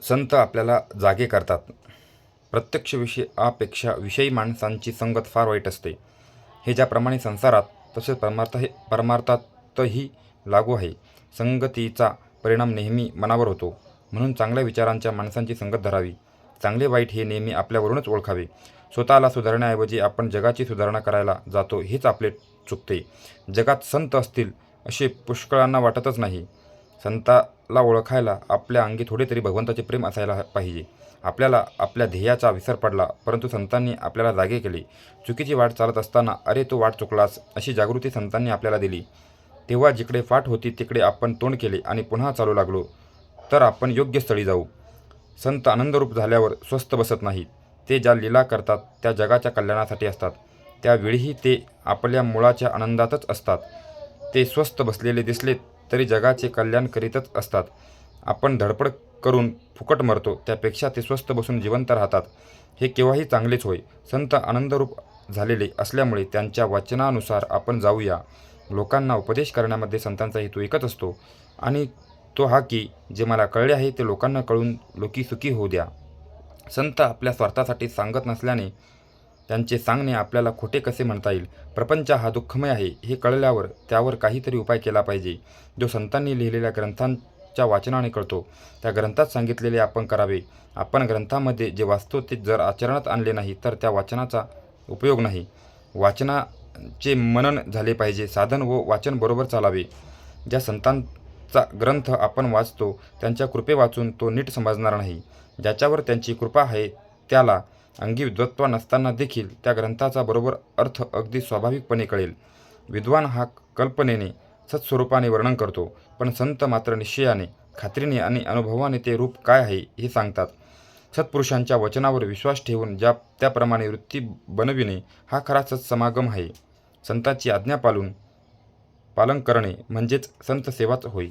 संत आपल्याला जागे करतात. प्रत्यक्ष विषयापेक्षा विषयी माणसांची संगत फार वाईट असते. हे ज्याप्रमाणे संसारात तसेच परमार्थातही लागू आहे. संगतीचा परिणाम नेहमी मनावर होतो. म्हणून चांगल्या विचारांच्या माणसांची संगत धरावी. चांगले वाईट हे नेहमी आपल्यावरूनच ओळखावे. स्वतःला सुधारण्याऐवजी आपण जगाची सुधारणा करायला जातो हेच आपले चुकते. जगात संत असतील असे पुष्कळांना वाटतच नाही. संताला ओळखायला आपल्या अंगी थोडे तरी भगवंताचे प्रेम असायला पाहिजे. आपल्याला आपल्या ध्येयाचा विसर पडला, परंतु संतांनी आपल्याला जागे केले. चुकीची वाट चालत असताना अरे तू वाट चुकलास अशी जागृती संतांनी आपल्याला दिली. तेव्हा जिकडे फाट होती तिकडे आपण तोंड केले आणि पुन्हा चालू लागलो तर आपण योग्य स्थळी जाऊ. संत आनंदरूप झाल्यावर स्वस्थ बसत नाहीत. ते ज्या लीला करतात त्या जगाच्या कल्याणासाठी असतात. त्यावेळीही ते आपल्या मुळाच्या आनंदातच असतात. ते स्वस्थ बसलेले दिसले तरी जगाचे कल्याण करीतच असतात. आपण धडपड करून फुकट मरतो त्यापेक्षा ते स्वस्थ बसून जिवंत राहतात. हे केव्हाही चांगलेच होय. संत आनंदरूप झालेले असल्यामुळे त्यांच्या वचनानुसार आपण जाऊया. लोकांना उपदेश करण्यामध्ये संतांचा हेतू एकच असतो आणि तो हा की जे मला कळले आहे ते लोकांना कळून लोकी सुखी होऊ द्या. संत आपल्या स्वार्थासाठी सांगत नसल्याने त्यांचे सांगणे आपल्याला खोटे कसे म्हणता येईल. प्रपंच हा दुःखमय आहे हे कळल्यावर त्यावर काहीतरी उपाय केला पाहिजे. जो संतांनी लिहिलेल्या ग्रंथांच्या वाचनाने कळतो त्या ग्रंथात सांगितलेले आपण करावे. आपण ग्रंथामध्ये जे वाचतो ते जर आचरणात आणले नाही तर त्या वाचनाचा उपयोग नाही. वाचनाचे मनन झाले पाहिजे. साधन व वाचन बरोबर चालावे. ज्या संतांचा ग्रंथ आपण वाचतो त्यांच्या कृपे वाचून तो नीट समजणार नाही. ज्याच्यावर त्यांची कृपा आहे त्याला अंगी विद्वत्ता नसताना देखील त्या ग्रंथाचा बरोबर अर्थ अगदी स्वाभाविकपणे कळेल. विद्वान हा कल्पनेने सत्स्वरूपाने वर्णन करतो, पण संत मात्र निश्चयाने, खात्रीने आणि अनुभवाने ते रूप काय आहे हे सांगतात. सत्पुरुषांच्या वचनावर विश्वास ठेवून त्याप्रमाणे वृत्ती बनविणे हा खरा सत्समागम आहे. संतांची आज्ञा पालन करणे म्हणजेच संत सेवाच होय.